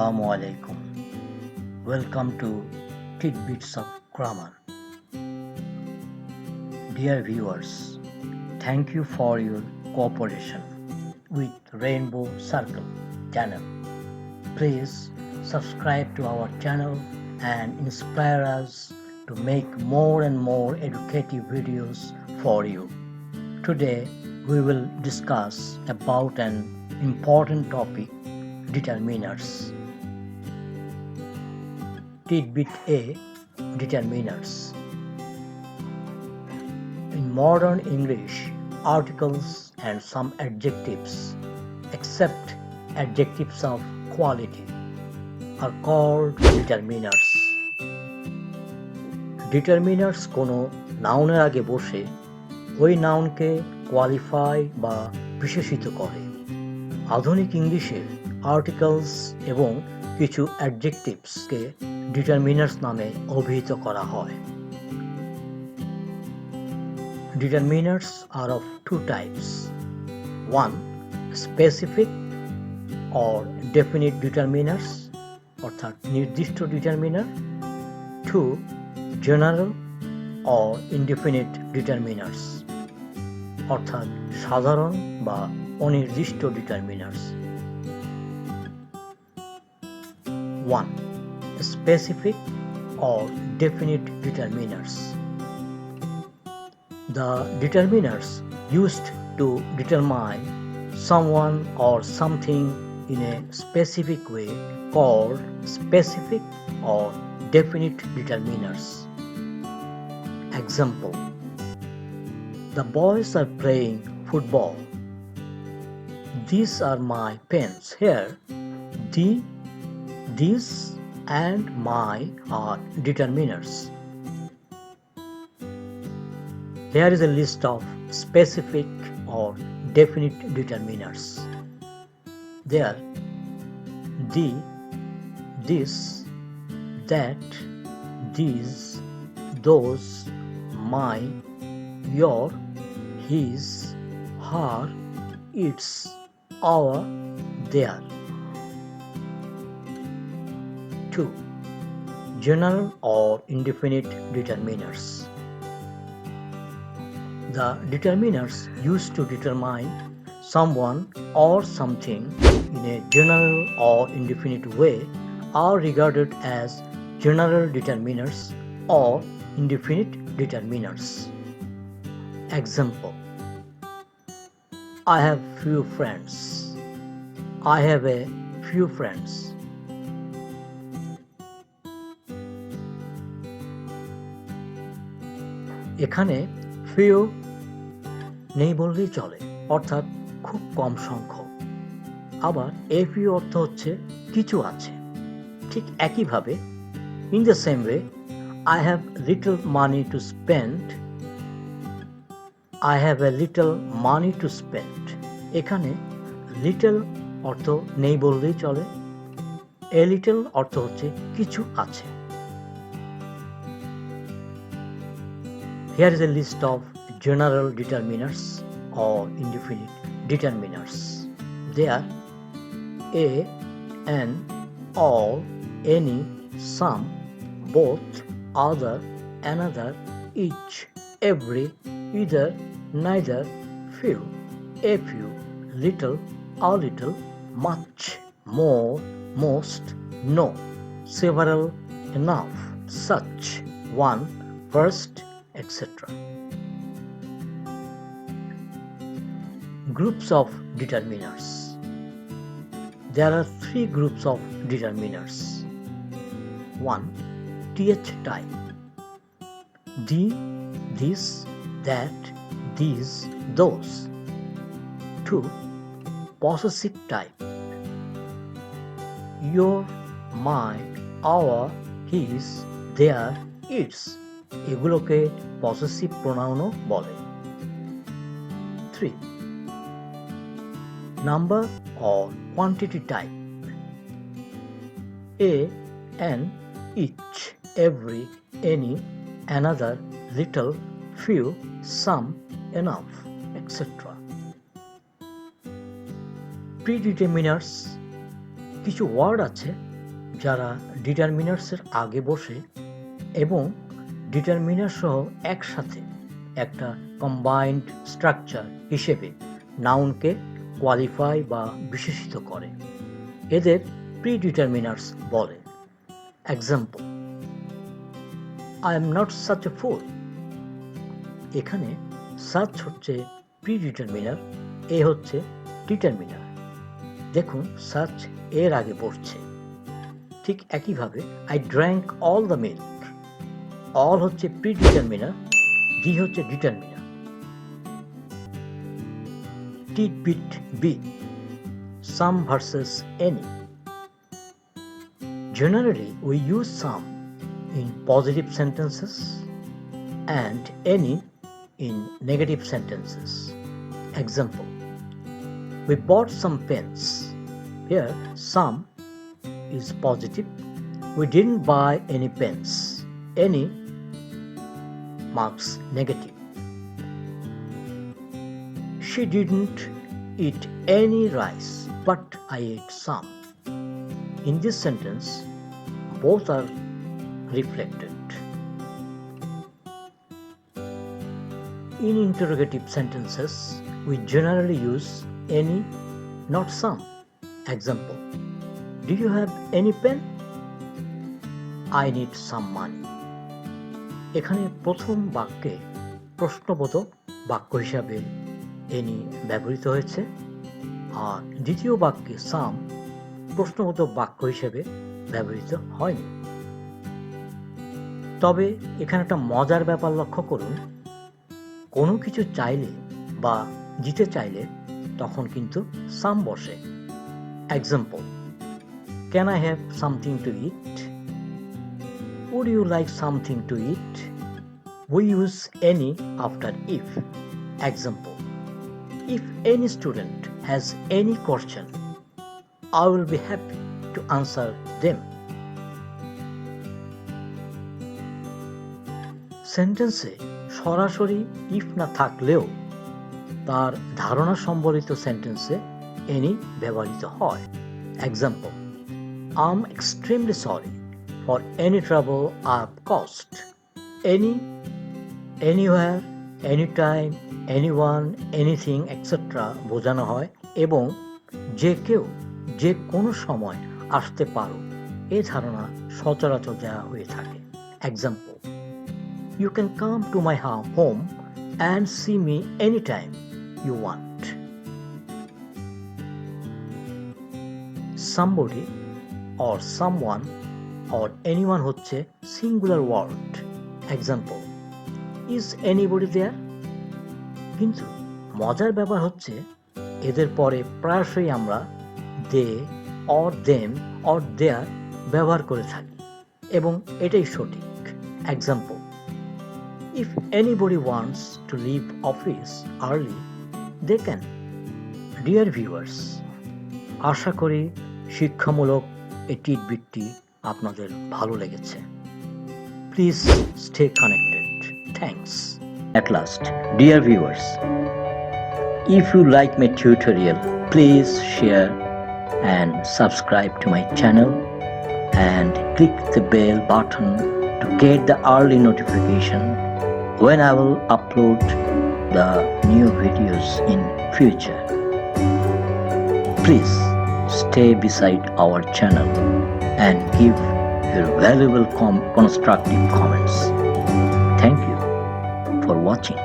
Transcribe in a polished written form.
Assalamu alaikum. Welcome to TITBITS of Grammar. Dear viewers, thank you for your cooperation with Rainbow Circle channel. Please subscribe to our channel and inspire us to make more and more educative videos for you. Today we will discuss about an important topic, determiners. Tidbit A, determiners. In modern English, articles and some adjectives, except adjectives of quality, are called determiners. Determiners কোনো নাউনের আগে বসে ওই নাউনকে qualify বা বিশেষিত করে। আধুনিক ইংলিশের articles এবং কিছু অ্যাডজেক্টিভসকে ডিটারমিনার্স নামে অভিহিত করা হয়। Determiners are of two types. One, specific or definite determiners অর্থাৎ নির্দিষ্ট determiner. Two, general or indefinite determiners অর্থাৎ সাধারণ বা অনির্দিষ্ট determiners. 1. Specific or definite determiners. The determiners used to determine someone or something in a specific way called specific or definite determiners. Example: the boys are playing football. These are my pens. Here, these and my are determiners. Here is a list of specific or definite determiners. They are the, this, that, these, those, my, your, his, her, its, our, their. 2. General or indefinite determiners. The determiners used to determine someone or something in a general or indefinite way are regarded as general determiners or indefinite determiners. Example: I have few friends. I have a few friends. এখানে few নেই বললেই চলে, অর্থাৎ খুব কম সংখ্যক। আবার a few অর্থ হচ্ছে কিছু আছে। ঠিক একইভাবে in the same way, I have little money to spend. I have a little money to spend. এখানে little অর্থ নেই বললেই চলে, a little অর্থ হচ্ছে কিছু আছে। Here is a list of general determiners or indefinite determiners. They are a, an, all, any, some, both, other, another, each, every, either, neither, few, a few, little, a little, much, more, most, no, several, enough, such, one, first, etc. Groups of determiners. There are three groups of determiners. 1. TH type. The, this, that, these, those. 2. Possessive type. Your, my, our, his, their, its. এগুলোকে possessive প্রোনাউনও বলে। 3. Number or quantity type. A, an, each, every, any, another, little, few, some, enough, etc. Predeterminers কিছু word আছে যারা ডিটারমিনার্সের আগে বসে এবং determiner সহ একসাথে একটা কম্বাইন্ড স্ট্রাকচার হিসেবে নাউনকে কোয়ালিফাই বা বিশেষিত করে, এদের প্রিডিটারমিনার্স বলে। Example, I am not such a fool. এখানে সাচ হচ্ছে প্রিডিটারমিনার, এ হচ্ছে ডিটারমিনার। দেখুন সাচ এর আগে বসছে। ঠিক একইভাবে I drank all the milk, all হচ্ছে প্রিডিটারমিনার, ডি হচ্ছে determiner. Titbit B, some versus any. Generally, we use some in positive sentences and any in negative sentences. Example, we bought some pens. Here, some is positive. We didn't buy any pens. Any marks negative. She didn't eat any rice, but I ate some. In this sentence, both are reflected. In interrogative sentences, we generally use any, not some. Example, do you have any pen? I need some money. এখানে প্রথম বাক্যে প্রশ্নবোধক বাক্য হিসাবে any ব্যবহৃত হয়েছে, আর দ্বিতীয় বাক্যে সাম প্রশ্নবোধক বাক্য হিসেবে ব্যবহৃত হয়নি। তবে এখানে একটা মজার ব্যাপার লক্ষ্য করুন, কোনো কিছু চাইলে বা দিতে চাইলে তখন কিন্তু সাম বসে। Example, can I have something to eat? Would you like something to eat? We use any after if. Example, if any student has any question, I will be happy to answer them. সেন্টেন্সে সরাসরি if না থাকলেও তার ধারণা সম্বলিত সেন্টেন্সে any ব্যবহৃত হয়। Example, I am extremely sorry for any trouble I have caused. Any, anywhere, anytime, anyone, anything, etc. বোঝানো হয় এবং যে কেউ যে কোনো সময় আসতে পারো এ ধারণা সচরাচর দেওয়া হয়ে থাকে। Example, you can come to my home and see me anytime you want. Somebody or someone or anyone হচ্ছে singular word. Example, is anybody there? কিন্তু মজার ব্যাপার হচ্ছে এদের পরে প্রায়শই আমরা দে অর দেম অর দেয়ার ব্যবহার করে থাকি এবং এটাই সঠিক। Example, if anybody wants to leave office early, they can. Dear viewers, আশা করি শিক্ষামূলক এই টিটবিটটি আপনাদের ভালো লেগেছে। Please stay connected. Thanks. At last, dear viewers, if you like my tutorial, please share and subscribe to my channel and click the bell button to get the early notification when I will upload the new videos in future. Please stay beside our channel and give your valuable constructive comments. Thank you for watching.